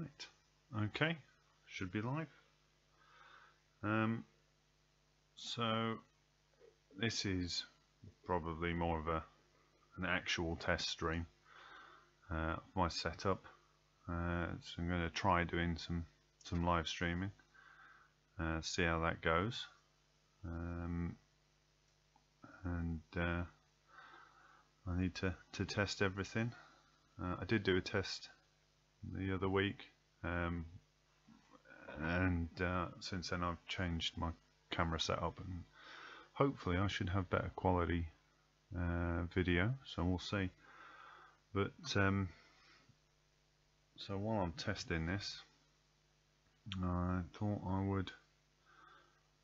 Right, okay, should be live. So this is probably more of an actual test stream of my setup. So I'm going to try doing some live streaming, see how that goes, and I need to test everything. I did do a test the other week, and since then I've changed my camera setup, and hopefully I should have better quality video, so we'll see. But so while I'm testing this, I thought I would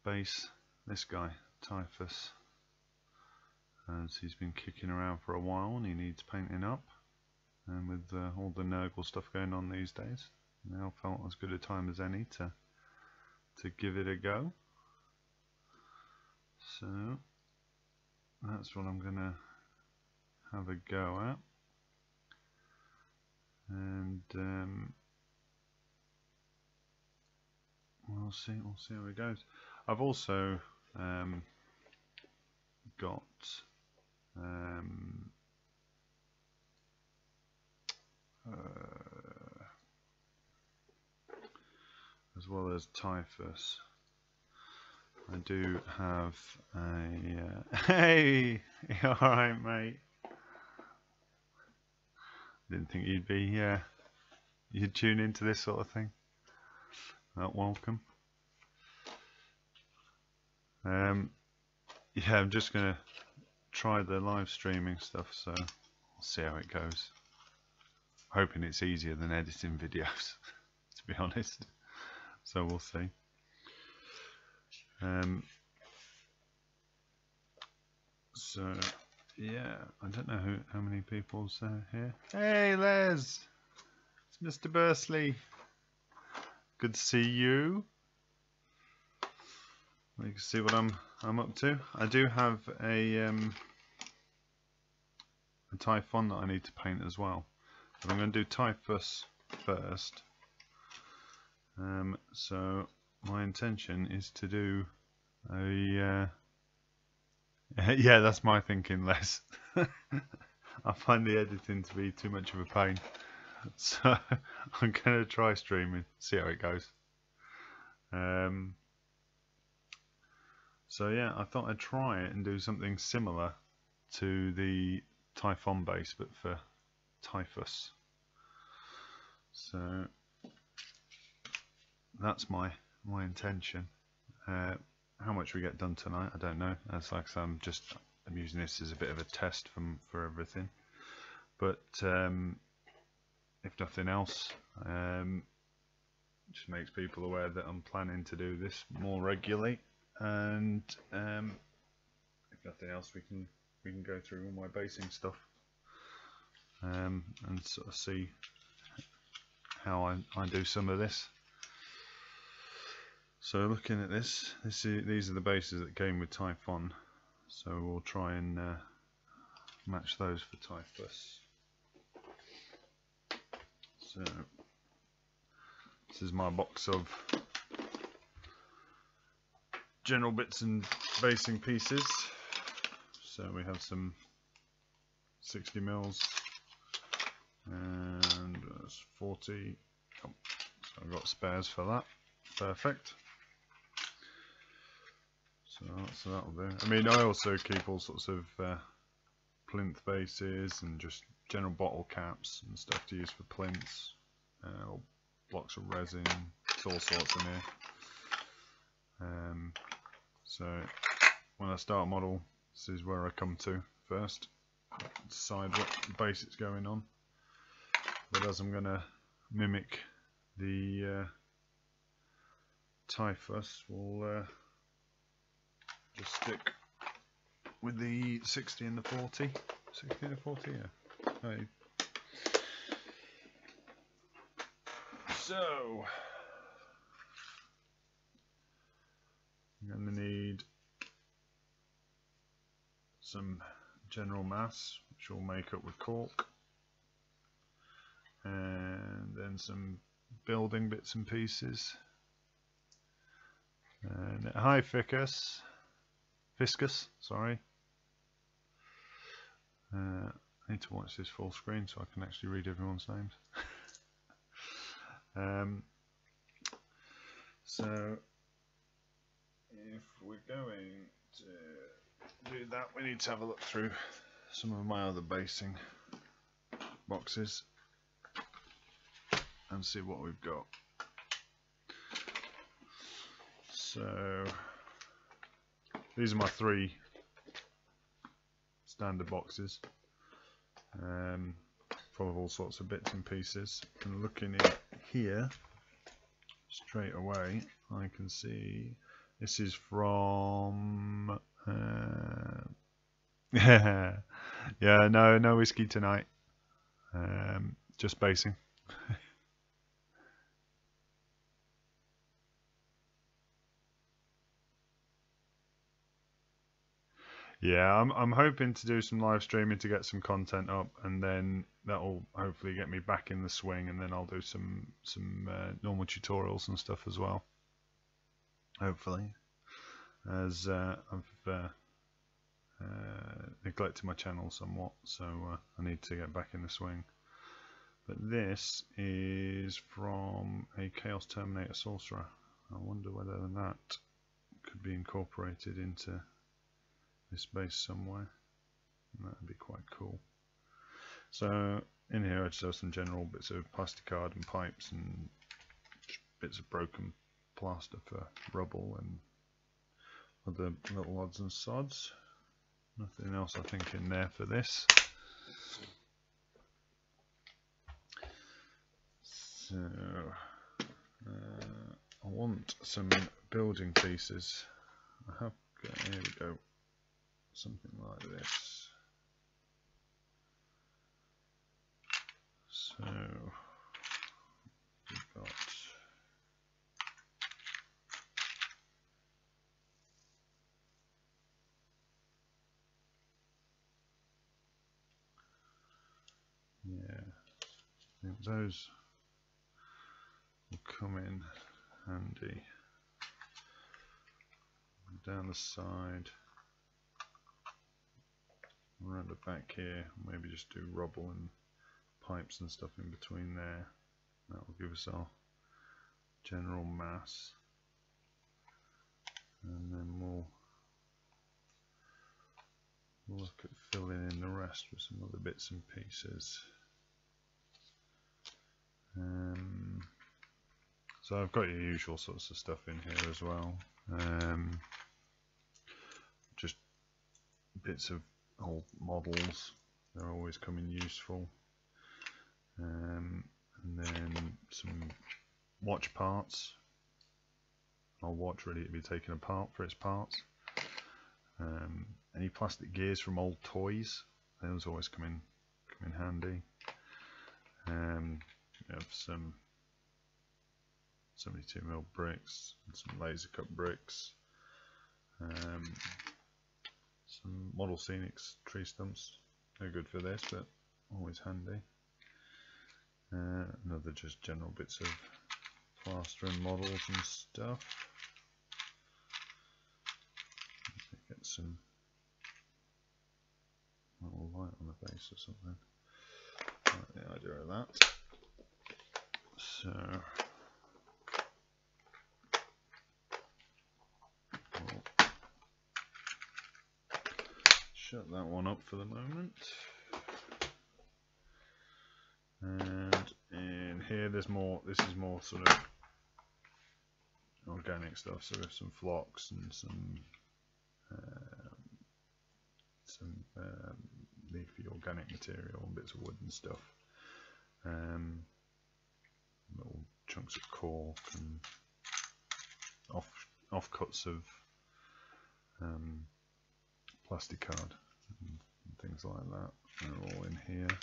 base this guy, Typhus, as he's been kicking around for a while and he needs painting up, and with all the Nurgle stuff going on these days, now felt as good a time as any to give it a go. So that's what I'm gonna have a go at, and we'll see how it goes. I've also got as well as Typhus, I do have a hey, alright mate, didn't think you'd tune into this sort of thing. Welcome. Yeah, I'm just gonna try the live streaming stuff, so I'll see how it goes. Hoping it's easier than editing videos, to be honest. So we'll see. So yeah, I don't know how many people's here. Hey Les, it's Mr. Bursley. Good to see you. You can see what I'm up to. I do have a Typhon that I need to paint as well, but I'm going to do Typhus first. So my intention is to do a yeah, that's my thinking, Les. I find the editing to be too much of a pain, so I'm going to try streaming, see how it goes. So yeah, I thought I'd try it and do something similar to the Typhon base, but for Typhus. So that's my intention. How much we get done tonight, I don't know. As like I said, I'm using this as a bit of a test for everything. But if nothing else, just makes people aware that I'm planning to do this more regularly. And if nothing else, we can go through all my basing stuff, and sort of see how I do some of this. So looking at this, these are the bases that came with Typhon, so we'll try and match those for Typhus. So this is my box of general bits and basing pieces. So we have some 60 mils and 40. Oh, so I've got spares for that. Perfect. So that'll do. I mean, I also keep all sorts of plinth bases and just general bottle caps and stuff to use for plinths, blocks of resin. It's all sorts in here. So when I start a model, this is where I come to first, decide what base it's going on. But as I'm going to mimic the Typhus, we'll just stick with the 60 and the 40. 60 and the 40, yeah. Hey. So I'm going to need some general mass, which we'll make up with cork, and then some building bits and pieces. And hi Fiscus, sorry. I need to watch this full screen so I can actually read everyone's names. So if we're going to do that, we need to have a look through some of my other basing boxes and see what we've got. So these are my 3 standard boxes, full of all sorts of bits and pieces. And looking in here straight away, I can see this is from yeah, no whiskey tonight, just basing. Yeah, I'm hoping to do some live streaming to get some content up, and then that'll hopefully get me back in the swing, and then I'll do some normal tutorials and stuff as well. Hopefully, as I've neglected my channel somewhat, so I need to get back in the swing. But this is from a Chaos Terminator Sorcerer. I wonder whether that could be incorporated into this base somewhere. That would be quite cool. So in here I just have some general bits of plasticard and pipes and bits of broken plaster for rubble and other little odds and sods. Nothing else I think in there for this. So I want some building pieces. I have got, here we go, something like this. So we've got I think those will come in handy. Down the side, around the back here, maybe just do rubble and pipes and stuff in between there. That will give us our general mass, and then we'll look at filling in the rest with some other bits and pieces. So I've got your usual sorts of stuff in here as well. Just bits of old models, they're always coming useful. And then some watch parts. Our watch ready to be taken apart for its parts. Any plastic gears from old toys, those always come in handy. We have some 72mm bricks and some laser cut bricks. Some model scenics tree stumps, they're good for this, but always handy. Another just general bits of plaster and models and stuff. Get some little light on the base or something. I like the idea of that. So we'll shut that one up for the moment. And in here there's more, this is more sort of organic stuff, so we have some flocks and some leafy organic material and bits of wood and stuff. Little chunks of cork and offcuts of plastic card and things like that. They're all in here.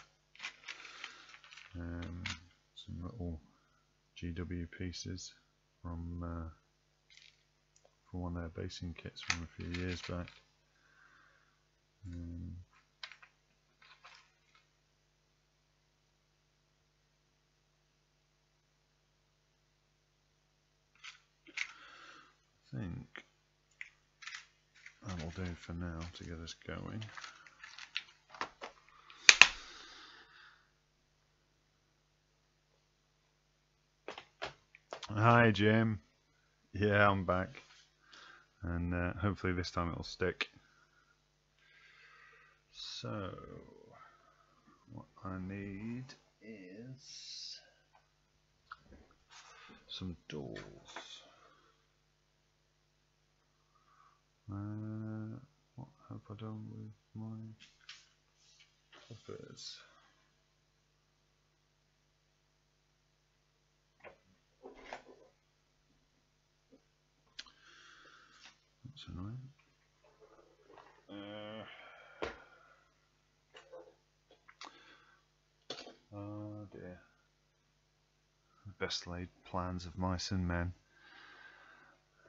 Some little GW pieces from one of their basing kits from a few years back. do for now to get us going. Hi Jim. Yeah, I'm back, and hopefully this time it'll stick. So what I need is some doors. What have I done with my clippers? That's annoying. Oh dear. Best laid plans of mice and men.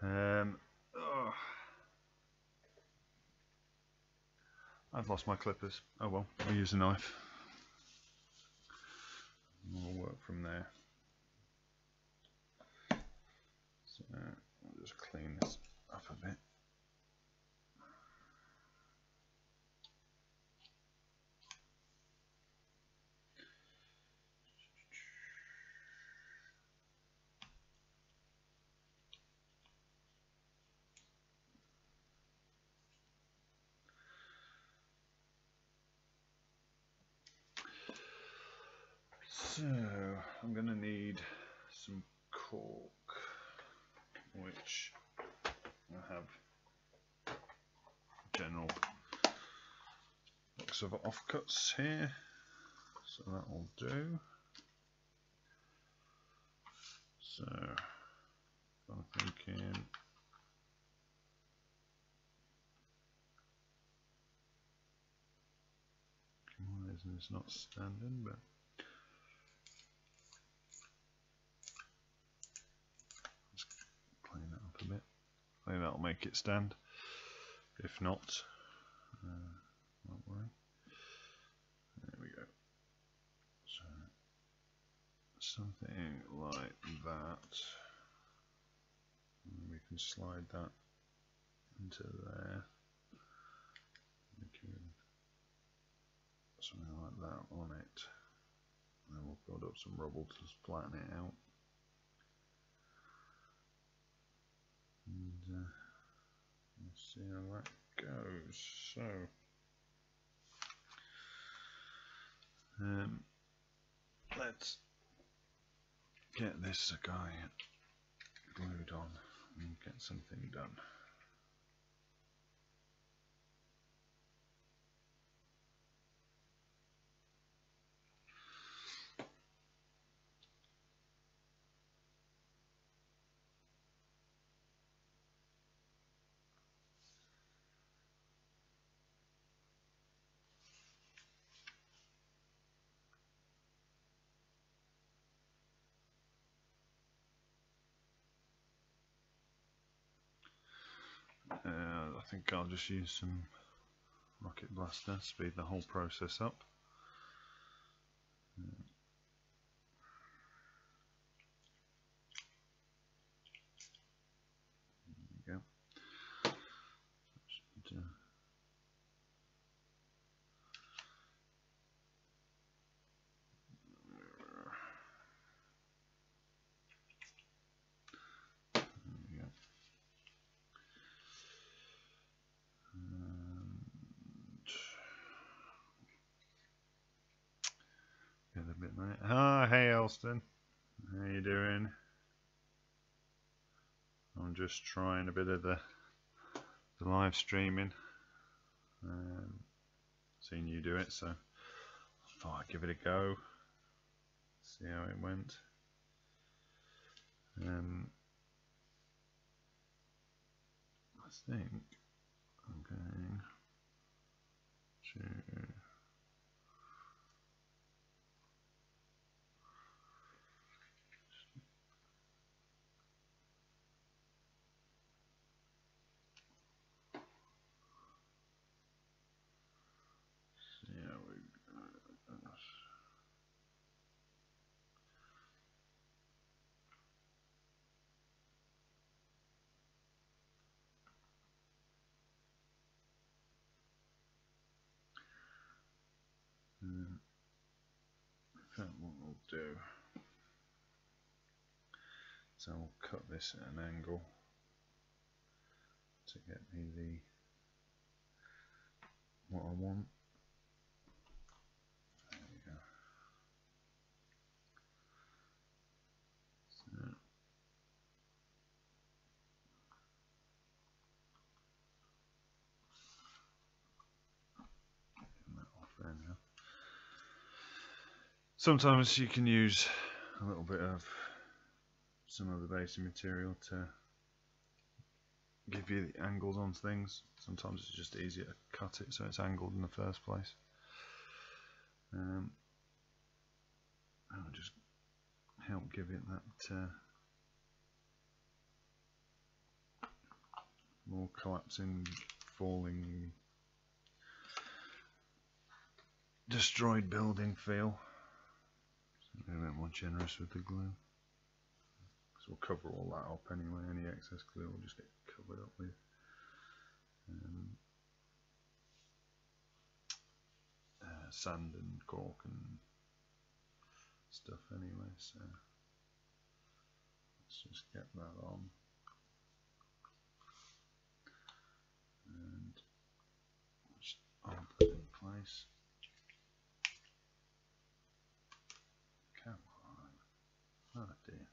Oh. I've lost my clippers. Oh well, I'll use a knife. We'll work from there. So I'll just clean this up a bit. So I'm going to need some cork, which I have general box of offcuts here, so that will do. So I'm thinking why isn't this not standing, but let's clean that up a bit. I think that'll make it stand. If not, don't worry. There we go. So something like that. And we can slide that into there. Something like that on it. And then we'll build up some rubble to flatten it out. And let's see how that goes. So let's get this guy glued on and get something done. I think I'll just use some rocket blaster, speed the whole process up. There we go. Ah, hey Elston, how you doing? I'm just trying a bit of the live streaming. Seen you do it, so I thought I'd give it a go. See how it went. I think I'm going to see how we fact, what we'll do is I'll cut this at an angle to get me what I want. There we go. So, getting that off there now. Sometimes you can use a little bit of some of the basic material to give you the angles on things. Sometimes it's just easier to cut it so it's angled in the first place. I'll just help give it that more collapsing, falling, destroyed building feel. So a bit more generous with the glue. So we'll cover all that up anyway. Any excess glue will just get covered up with sand and cork and stuff anyway. So let's just get that on. And just hold that in place. Come on. Oh dear.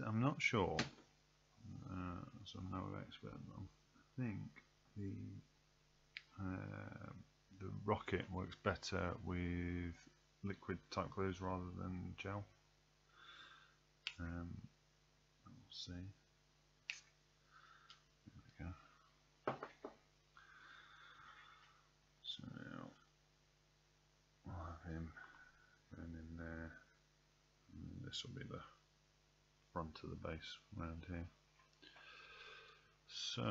I'm not sure, so I'm no expert, but I think the rocket works better with liquid type glues rather than gel. We'll see. There we go. So I'll have him going in there, and this will be the front of the base around here. So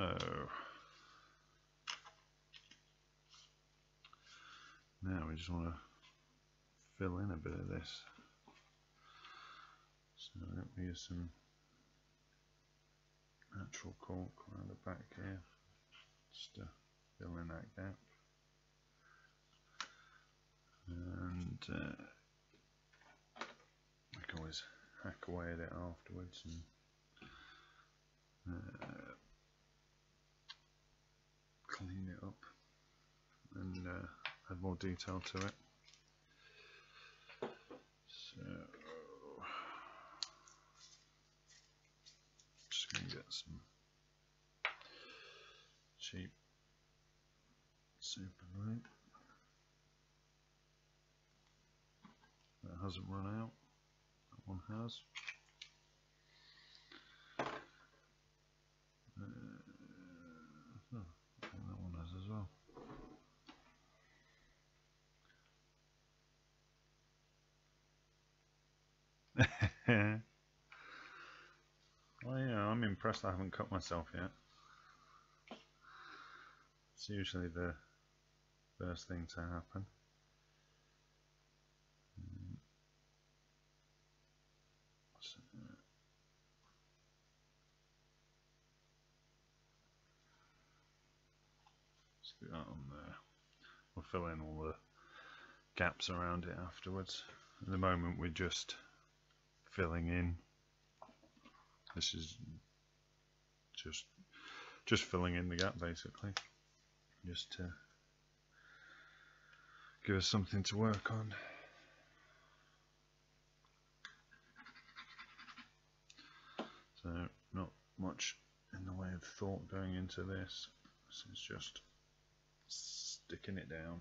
now we just want to fill in a bit of this. So we use some natural cork around the back here just to fill in that gap. And we can always hack away at it afterwards and clean it up and add more detail to it. So just going to get some cheap super glue that hasn't run out. That one has. I think that one has as well. Well, yeah, I'm impressed I haven't cut myself yet. It's usually the first thing to happen. So, stick that on there. We'll fill in all the gaps around it afterwards. At the moment we're just filling in. This is just filling in the gap basically, just to give us something to work on. So not much in the way of thought going into this. This is just sticking it down.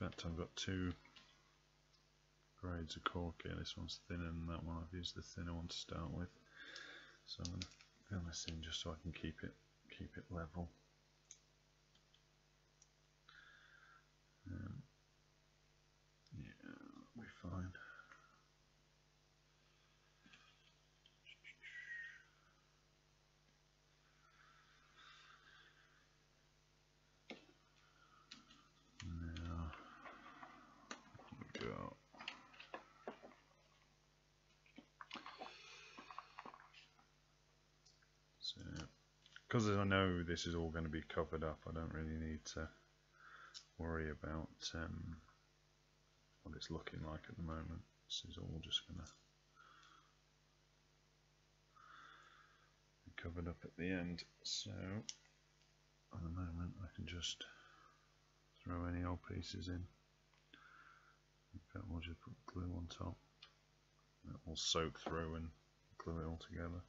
In fact, I've got two grades of cork here. This one's thinner than that one. I've used the thinner one to start with. So I'm going to fill this in just so I can keep it level. Yeah, that'll be fine. So, because I know this is all going to be covered up, I don't really need to worry about what it's looking like at the moment. This is all just going to be covered up at the end. So at the moment I can just throw any old pieces in. In fact, we'll just put glue on top. That will soak through and glue it all together.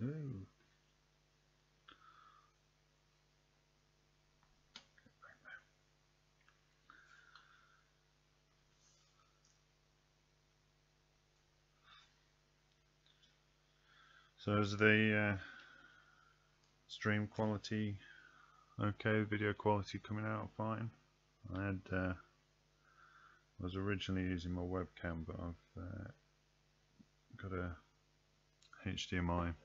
Ooh. So is the stream quality okay? Video quality coming out fine? I was originally using my webcam, but I've got a HDMI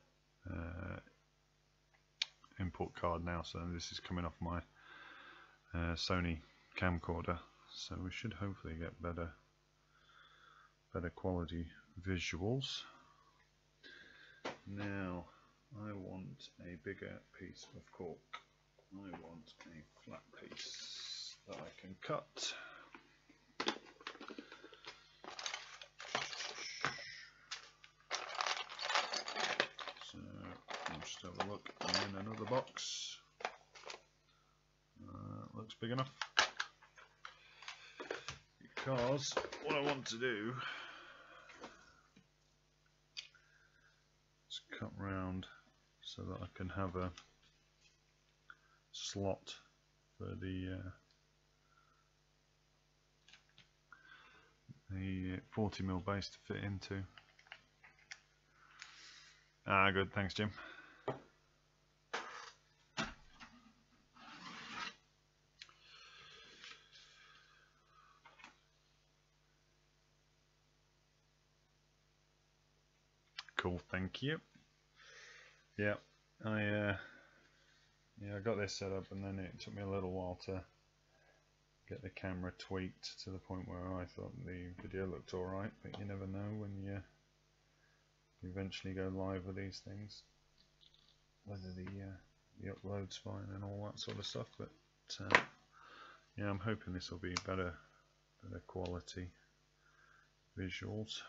input card now, so this is coming off my Sony camcorder, so we should hopefully get better quality visuals. Now I want a bigger piece of cork. I want a flat piece that I can cut. So I'll just have a look in another box. Looks big enough. Because what I want to do is cut round so that I can have a slot for the 40mm base to fit into. Ah, good, thanks Jim. Cool, thank you. Yeah, I got this set up, and then it took me a little while to get the camera tweaked to the point where I thought the video looked alright, but you never know when you eventually go live with these things, whether the upload's fine and all that sort of stuff. But yeah, I'm hoping this will be better quality visuals.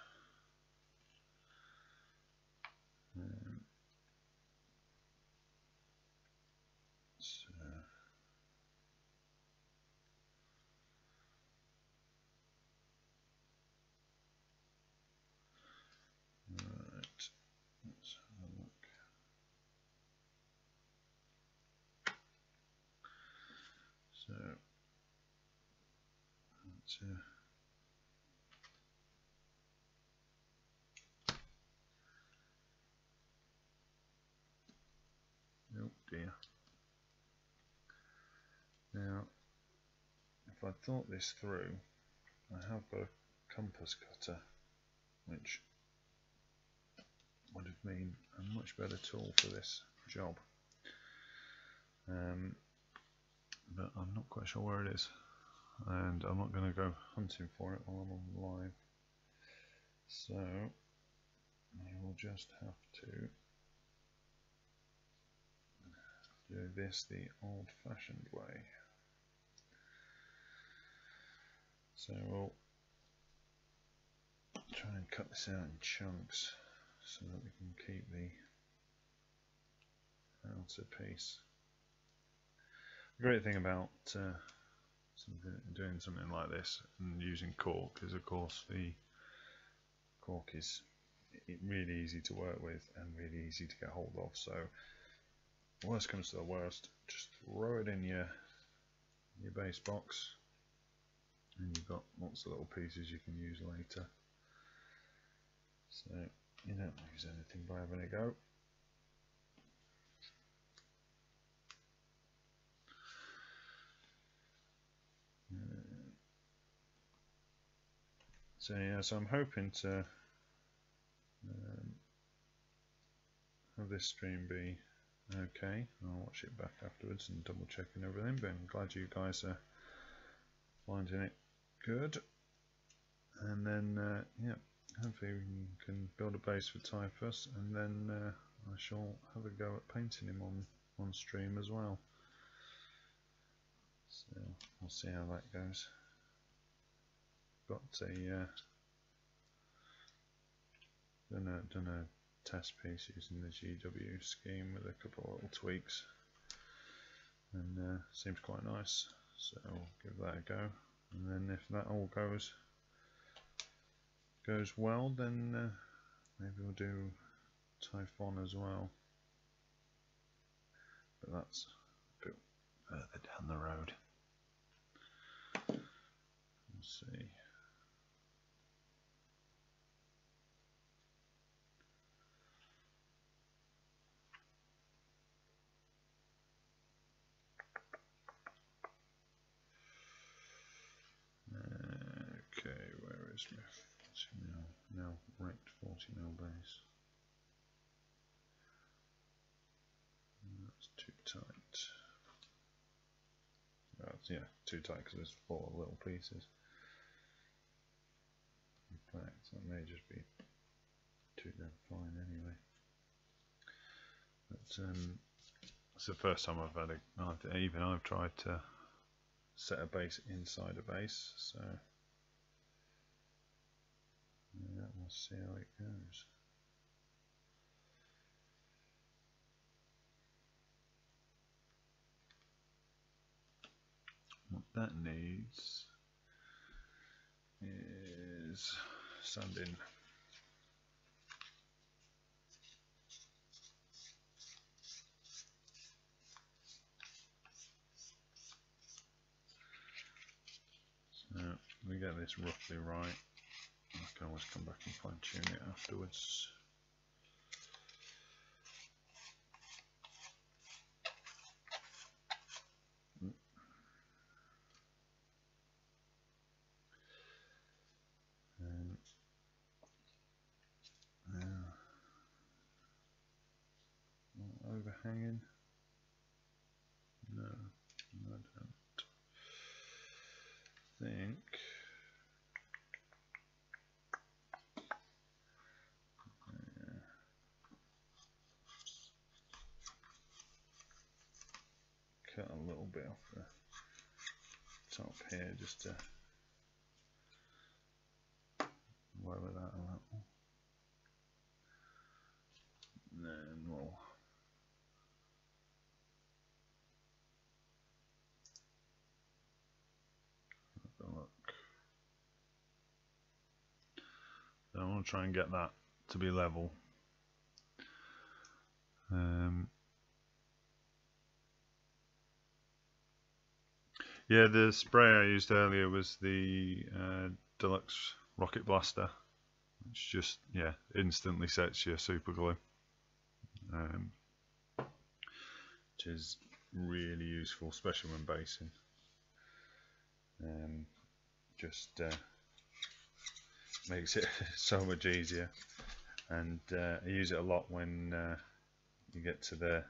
Let's have a look. So let's oh dear. Now, if I thought this through, I have got a compass cutter, which would have been a much better tool for this job. But I'm not quite sure where it is, and I'm not going to go hunting for it while I'm on live. So I will just have to do this the old-fashioned way. So we'll try and cut this out in chunks so that we can keep the outer piece. The great thing about doing something like this and using cork is, of course, the cork is really easy to work with and really easy to get hold of. So worst comes to the worst, just throw it in your base box, and you've got lots of little pieces you can use later. So you don't lose anything by having a go. So yeah, so I'm hoping to have this stream be okay. I'll watch it back afterwards and double checking everything, but I'm glad you guys are finding it good. And then yeah, hopefully we can build a base for Typhus, and then I shall have a go at painting him on stream as well. So we'll see how that goes. Got a done a test piece using the GW scheme with a couple of little tweaks, and seems quite nice. So I'll give that a go, and then if that all goes well, then maybe we'll do Typhon as well. But that's a bit further down the road. Let's see. Okay, where is my 40mm? Now ranked 40mm base. That's too tight. Yeah, too tight because there's 4 little pieces. In fact, that may just be too damn fine anyway. But it's the first time I've had I've tried to set a base inside a base, so yeah, we'll see how it goes. What that needs is sanding. So we get this roughly right. I can always come back and fine tune it afterwards. Overhanging? No, I don't think. Cut a little bit off the top here just to lower that a little. And then we'll have a look. So I want to try and get that to be level. Yeah, the spray I used earlier was the Deluxe Rocket Blaster, which just instantly sets your super glue, which is really useful, especially when basing. Just makes it so much easier, and I use it a lot when you get to the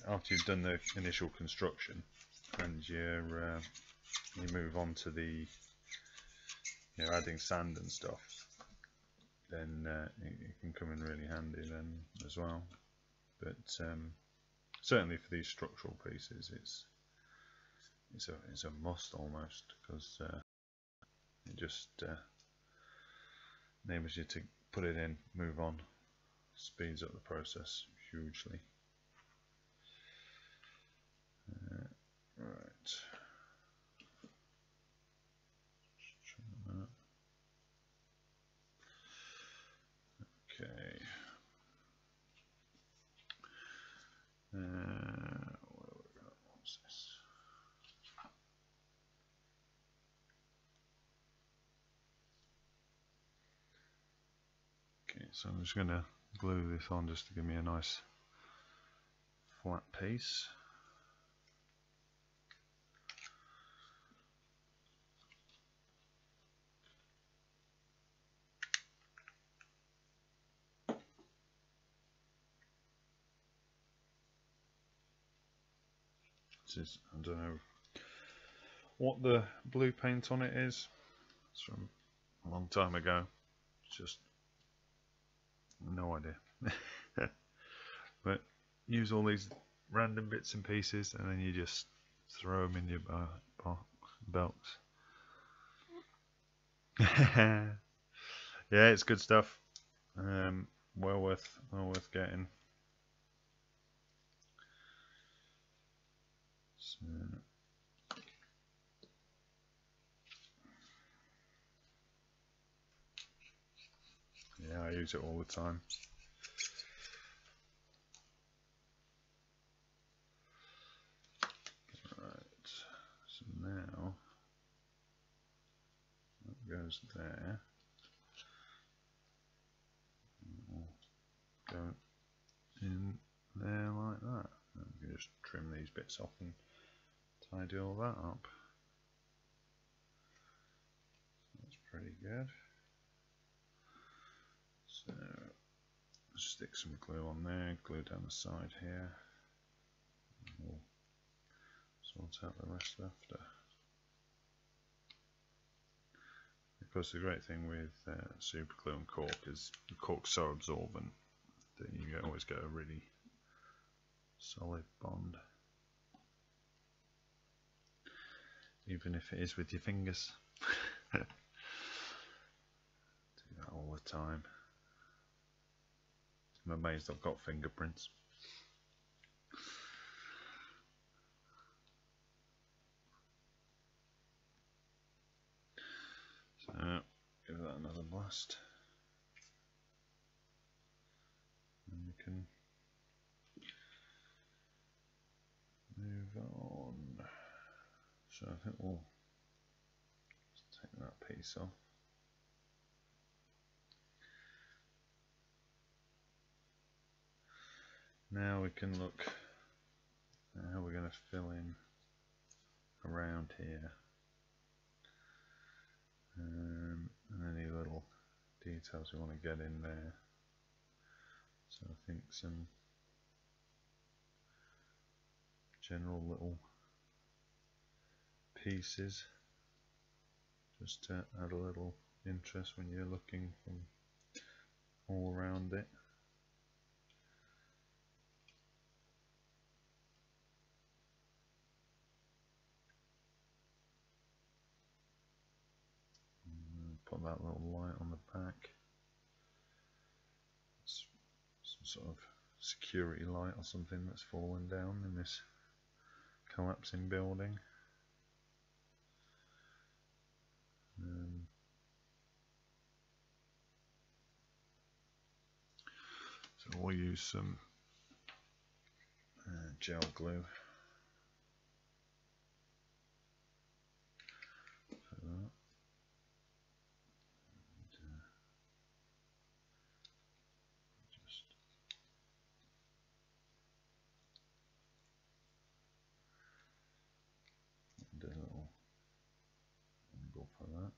after you've done the initial construction and you move on to the adding sand and stuff, then it can come in really handy then as well. But certainly for these structural pieces, it's a must almost, because it just enables you to put it in, move on, speeds up the process hugely. Right. Okay. What's this? Okay, so I'm just going to glue this on just to give me a nice flat piece. This is, I don't know what the blue paint on it is. It's from a long time ago. It's just no idea. But use all these random bits and pieces, and then you just throw them in your belts. Yeah, it's good stuff. Well worth getting. So, yeah, I use it all the time. Right, so now that goes there. Go in there like that. And we can just trim these bits off and tidy all that up. That's pretty good. So stick some glue on there, glue down the side here. We'll sort out the rest after. Of course, the great thing with super glue and cork is the cork's so absorbent that you always get a really solid bond, even if it is with your fingers. Do that all the time. I'm amazed I've got fingerprints. So give that another blast, and we can move on. So I think we'll just take that piece off. Now we can look at how we're going to fill in around here, and any little details we want to get in there. So I think some general little pieces, just to add a little interest when you're looking from all around it. Put that little light on the back. It's some sort of security light or something that's fallen down in this collapsing building. So we'll use some gel glue for that. Just do a little angle for that.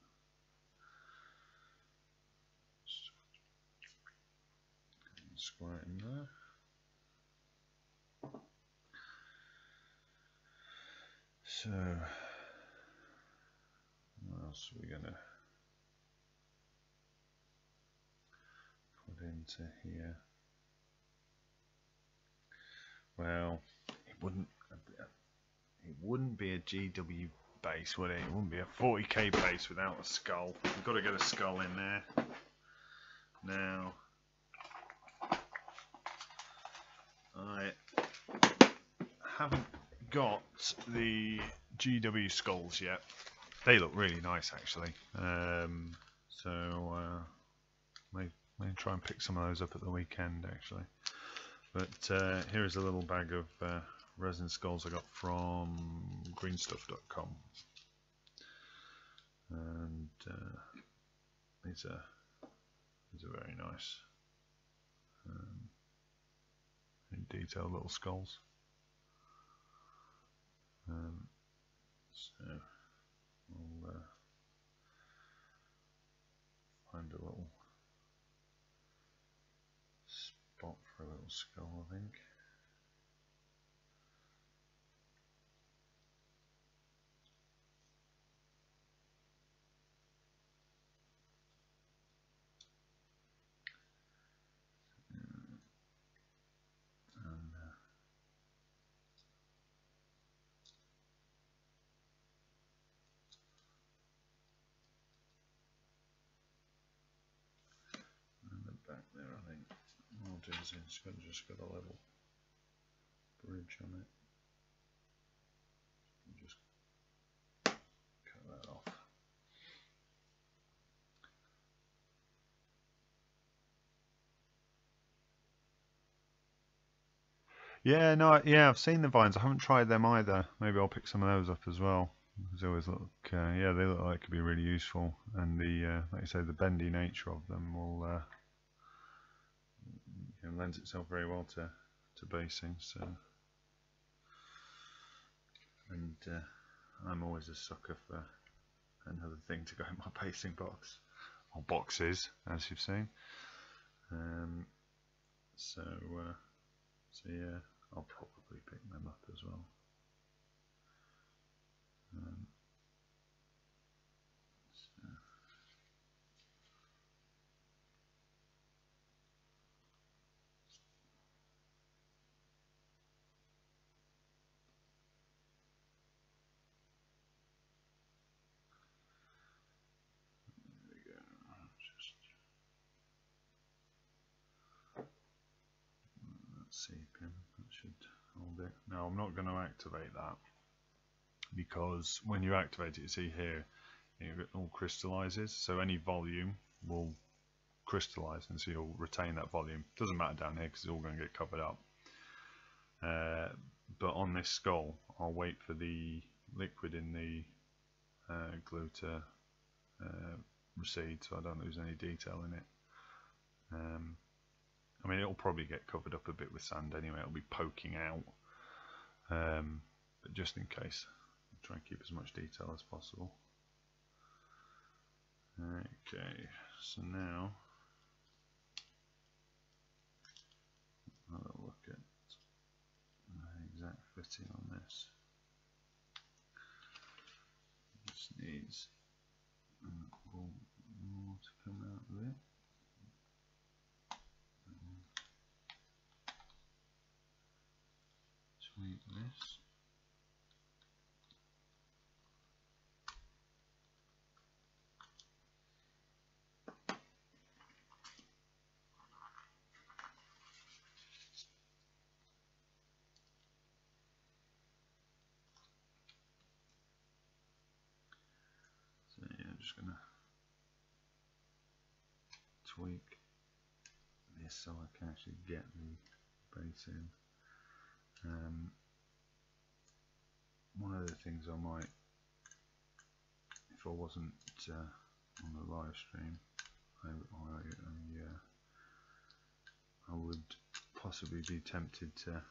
Square it in there. So what else are we going to put into here? Well, it wouldn't be a GW base, would it? It wouldn't be a 40k base without a skull. We've got to get a skull in there. Now, I haven't got the GW skulls yet. They look really nice, actually. So may try and pick some of those up at the weekend, actually. But here is a little bag of resin skulls I got from greenstuff.com, and these are very nice, in detail little skulls. So I'll find a little spot for a little skull, I think. edges in. It's just got a level bridge on it. Just cut that off. Yeah, no, yeah, I've seen the vines. I haven't tried them either. Maybe I'll pick some of those up as well. They always look, yeah, they look like could be really useful, and the, like you say, the bendy nature of them will, you know, lends itself very well to basing. So, and I'm always a sucker for another thing to go in my basing box, or boxes, as you've seen. So yeah, I'll probably pick them up as well. So. There we go. Just let's see, pin. That should hold it. Now I'm not going to activate that, because when you activate it, you see here, it all crystallizes. So any volume will crystallize, and so you'll retain that volume. Doesn't matter down here because it's all going to get covered up. But on this skull, I'll wait for the liquid in the glue to recede, so I don't lose any detail in it. I mean, it'll probably get covered up a bit with sand anyway. It'll be poking out, but just in case, I'll try and keep as much detail as possible. Okay, so now I'll have a look at the exact fitting on this. It just needs more to come out of it. Tweak this. So yeah, I'm just gonna tweak this so I can actually get the base in. One of the things I might, if I wasn't on the live stream, I would possibly be tempted to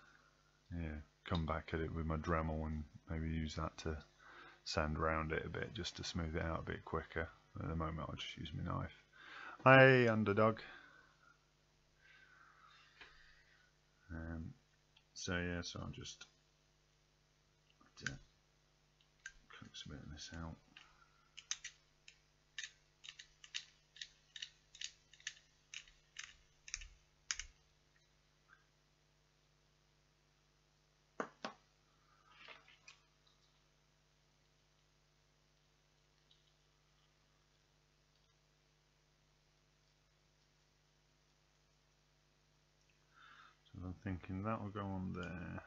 come back at it with my Dremel and maybe use that to sand around it a bit just to smooth it out a bit quicker. At the moment I'll just use my knife. Hey, underdog. So yeah, so I'll just cook some bit of this out. So I'm thinking that will go on there.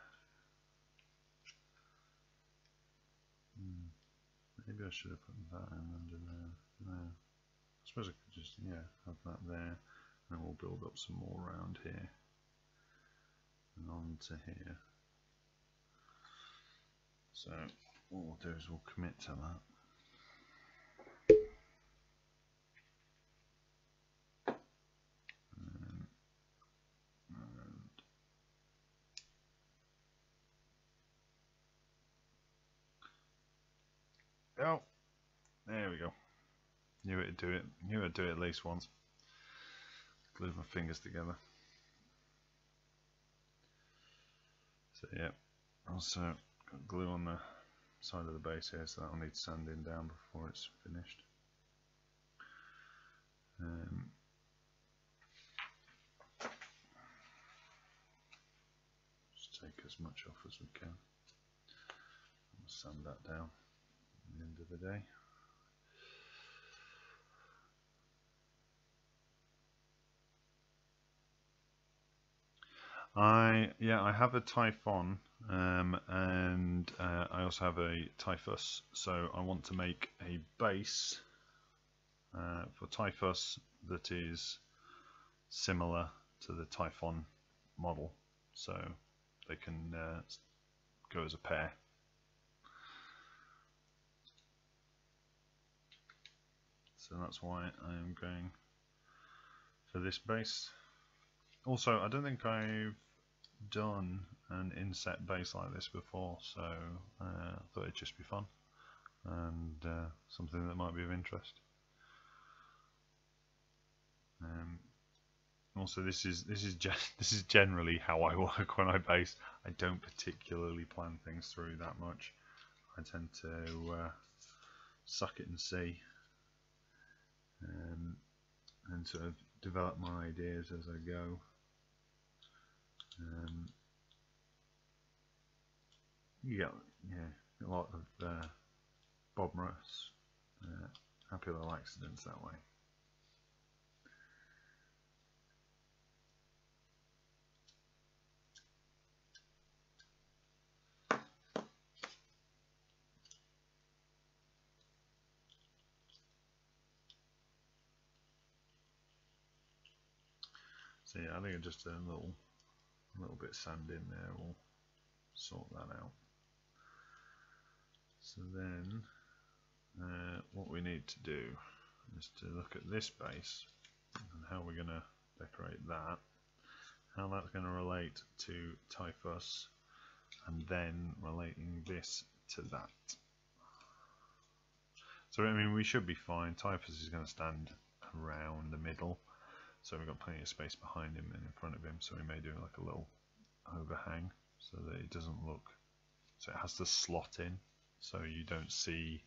Maybe I should have put that in under there. No. I suppose I could just, have that there, and we'll build up some more around here and on to here. So what we'll do is we'll commit to that. Oh, there we go. Knew it'd do it. Knew I'd do it at least once. Glue my fingers together. So yeah, also got glue on the side of the base here, so that'll need sanding down before it's finished. Just take as much off as we can. We'll sand that down at the end of the day. I have a Typhon, and I also have a Typhus. So I want to make a base for Typhus that is similar to the Typhon model, so they can go as a pair. So that's why I am going for this base. Also, I don't think I've done an inset base like this before, so I thought it'd just be fun and something that might be of interest. Also, this is generally how I work when I base. I don't particularly plan things through that much. I tend to suck it and see, and sort of develop my ideas as I go. You get a lot of Bob Ross happy little accidents that way. So yeah, I think just a little bit of sand in there will sort that out. So then what we need to do is to look at this base and how we're going to decorate that, how that's going to relate to Typhus, and then relating this to that. So I mean, we should be fine. Typhus is going to stand around the middle, so we've got plenty of space behind him and in front of him, so we may do like a little overhang so that it doesn't look, so it has to slot in, so you don't see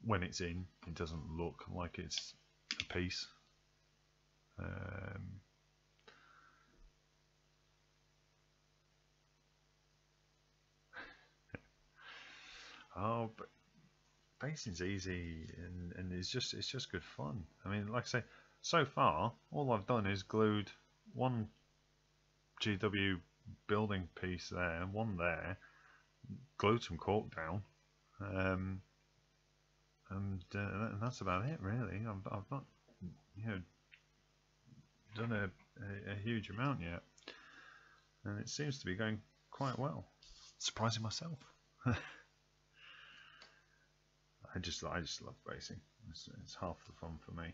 when it's in, it doesn't look like it's a piece. Oh, but basing's easy, and it's just good fun. I mean, like I say, so far all I've done is glued one GW building piece there, one there, glued some cork down, and that's about it really. I've not, done a huge amount yet, and it seems to be going quite well. Surprising myself. I just love basing. It's half the fun for me.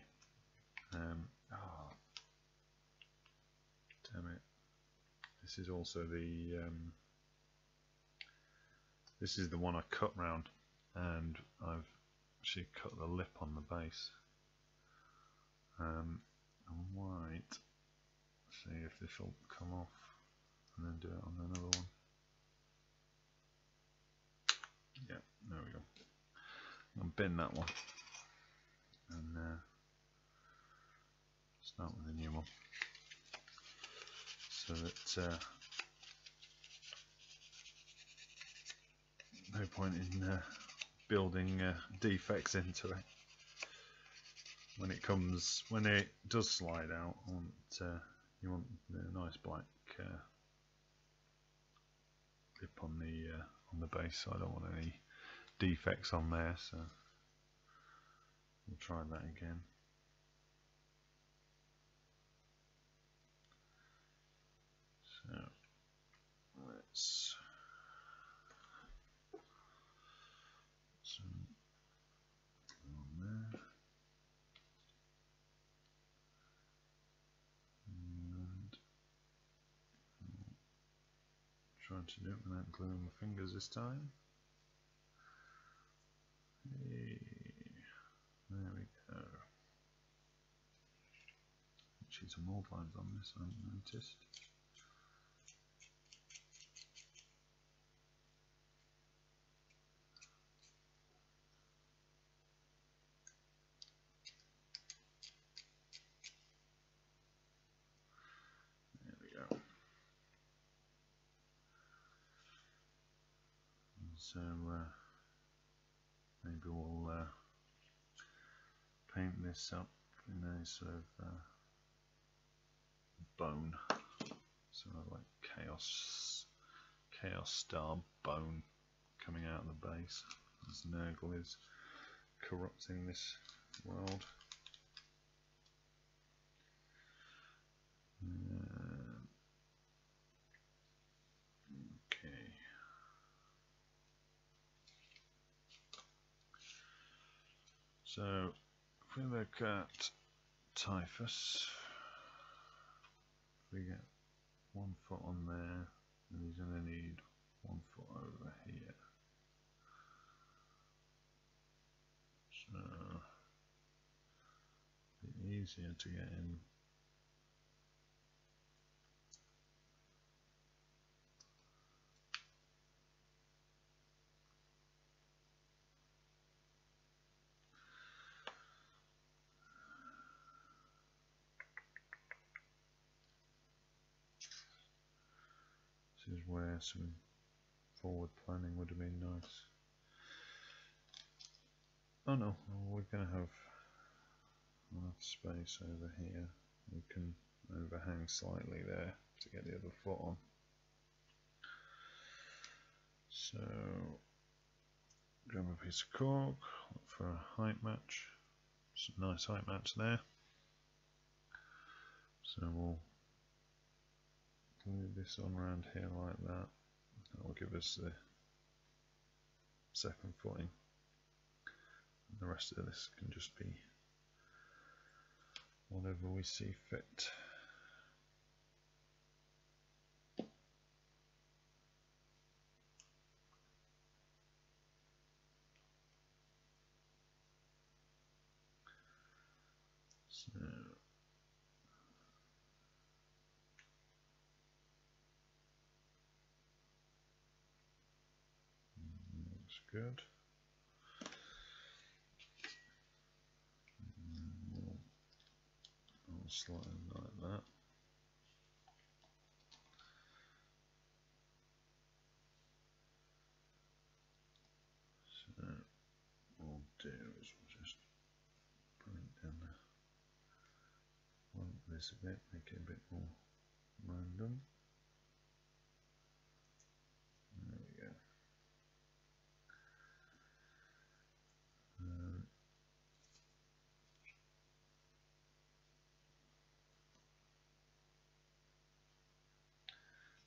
Oh, damn it! This is also the this is the one I cut round, and I've actually cut the lip on the base. I might see if this will come off, and then do it on another one. Yeah, there we go. I'll bin that one and start with a new one, so that no point in building defects into it. When it does slide out, you want a nice black lip on the base, so I don't want any defects on there, so we'll try that again. So let's some on there, and trying to do it without gluing my fingers this time. Hey, there we go. Actually, some mold lines on this, I haven't noticed. There we go. And so maybe we'll paint this up in a sort of bone. So like chaos star bone coming out of the base as Nurgle is corrupting this world. Okay. So if we look at Typhus, we get 1 foot on there, and he's going to need 1 foot over here. So it'd be easier to get in. This is where some forward planning would have been nice. Oh no, we're going to have enough space over here. We can overhang slightly there to get the other foot on. So grab a piece of cork, look for a height match. Some nice height match there. So we'll glue this on around here like that. That will give us the second footing. And the rest of this can just be whatever we see fit. So looks good. I'll slide it like that. So what we'll do is we'll just bring it down there. This a bit, make it a bit more random. There we go.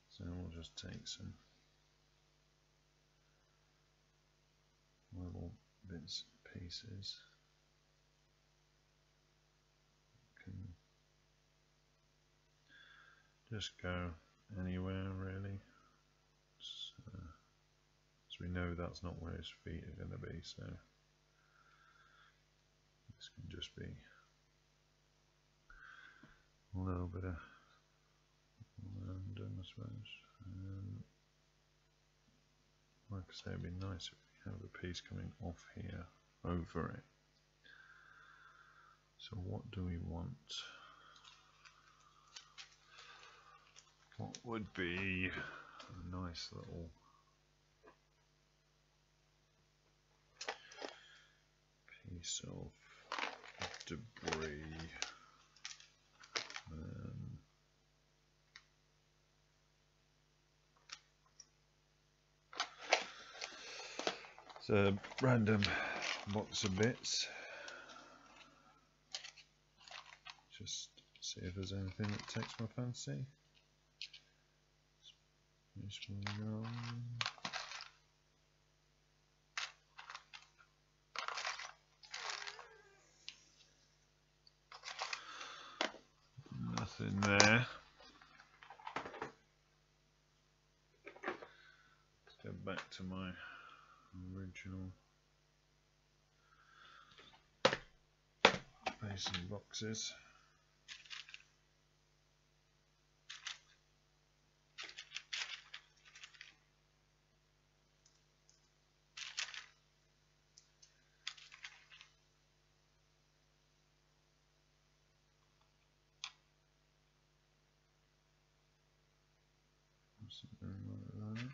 So we'll just take some little bits and pieces. Can just go anywhere really. So we know that's not where his feet are going to be, so this can just be a little bit of random, I suppose. Like I say, it'd be nice if we have a piece coming off here over it. So what do we want? What would be a nice little piece of debris? It's a random box of bits. Just see if there's anything that takes my fancy. This one, nothing there. Let's go back to my original facing boxes. Something like that.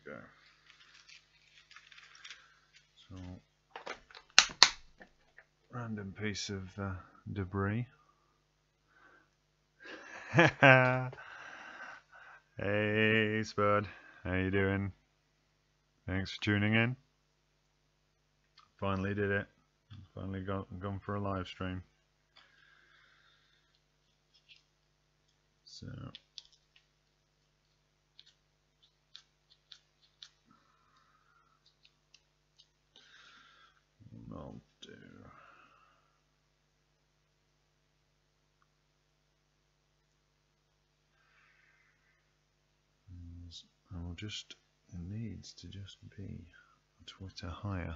go. So, random piece of debris. Hey Spud, how you doing? Thanks for tuning in. Finally did it. Finally gone for a live stream. So what I'll do. I'll just, it needs to just be a Twitter higher.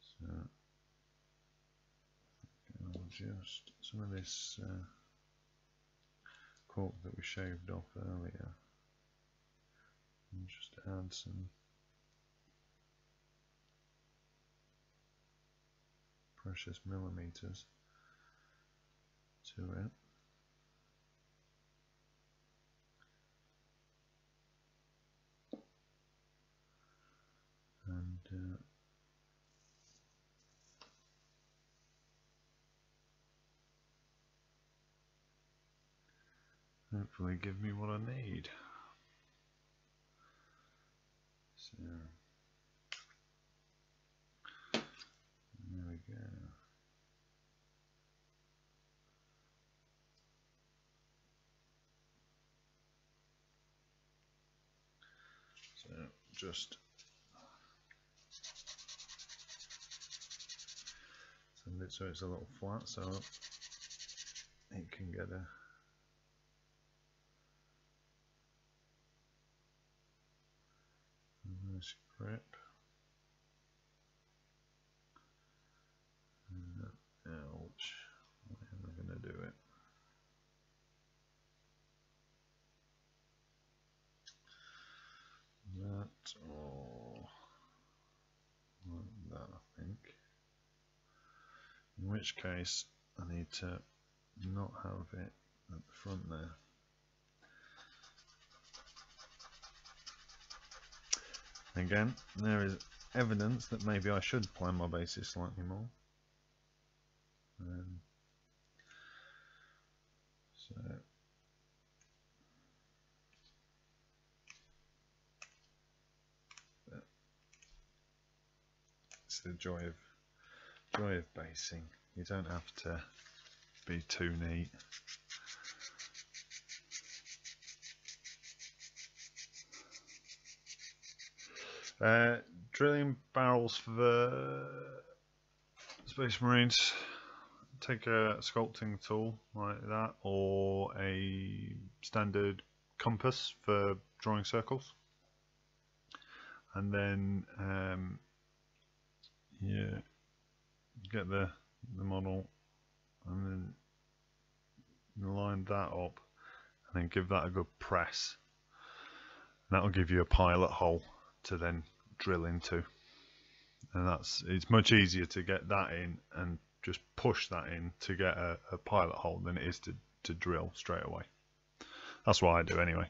So I'll just, some of this cork that we shaved off earlier, and just add some precious millimeters to it. And hopefully give me what I need. So there we go. So just send it so it's a little flat so it can get a nice grip. Ouch, why am I going to do it? That or like that, I think. In which case I need to not have it at the front there. Again, there is evidence that maybe I should plan my bases slightly more. So it's the joy of basing. You don't have to be too neat. Drilling barrels for the Space Marines. Take a sculpting tool like that, or a standard compass for drawing circles, and then you get the model and then line that up and then give that a good press. That will give you a pilot hole to then drill into, and it's much easier to get that in and just push that in to get a pilot hole than it is to drill straight away. That's what I do anyway.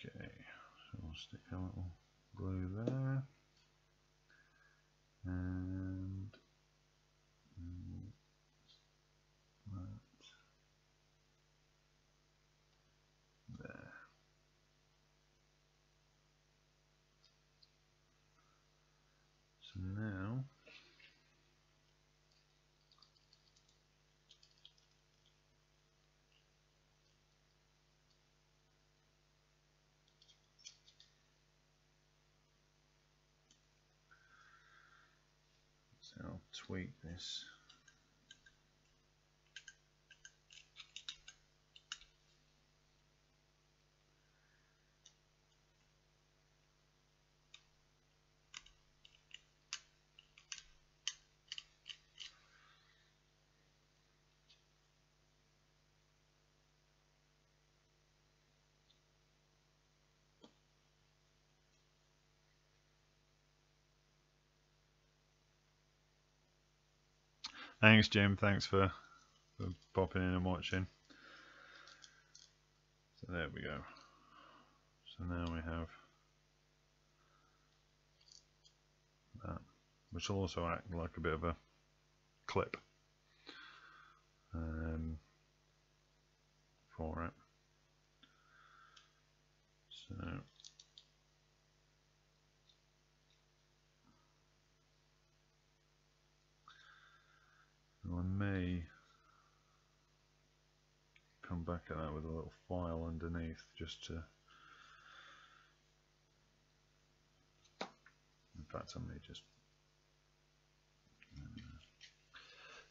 Okay, so we'll stick a little glue there, and that there. So now I'll tweak this. Thanks, Jim. Thanks for popping in and watching. So there we go. So now we have that, which will also act like a bit of a clip for it. So I may come back at that with a little file underneath just to, in fact I may just,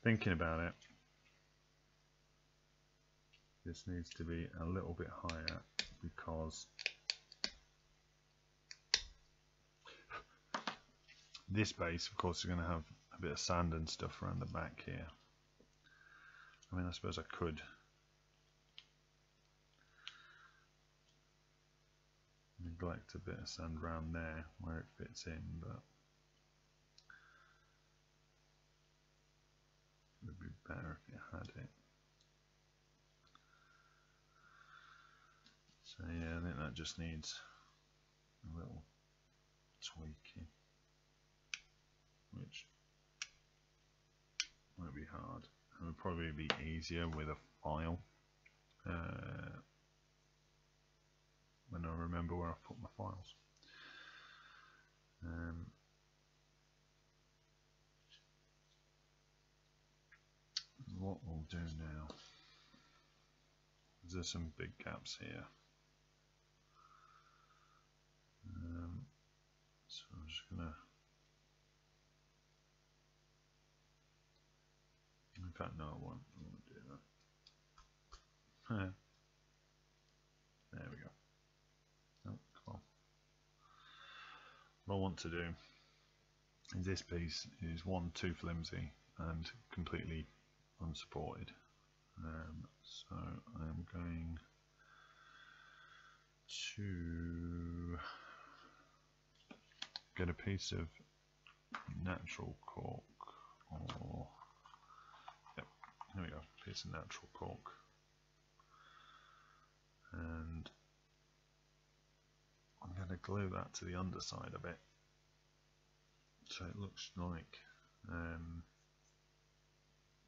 thinking about it, this needs to be a little bit higher because this base of course is going to have a bit of sand and stuff around the back here. I mean, I suppose I could neglect a bit of sand around there where it fits in, but it would be better if it had it. So yeah, I think that just needs a little tweaking, which might be hard. It would probably be easier with a file when I remember where I've put my files. What we'll do now is there's some big gaps here. So I'm just gonna, in fact no, I won't do that. There we go. Oh, come on. What I want to do is this piece is one too flimsy and completely unsupported. So I'm going to get a piece of natural cork, or yep, here we go, piece of natural cork, and I'm going to glue that to the underside of it so it looks like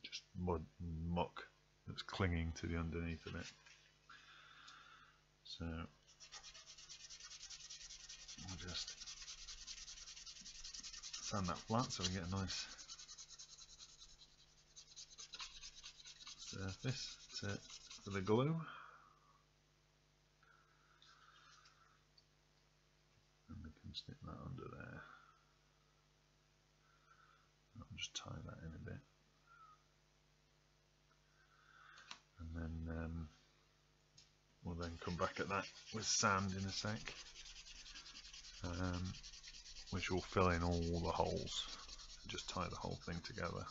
just mud and muck that's clinging to the underneath of it. So I'll just sand that flat so we get a nice surface for the glue. And we can stick that under there. I'll just tie that in a bit. And then we'll then come back at that with sand in a sec, which will fill in all the holes and just tie the whole thing together.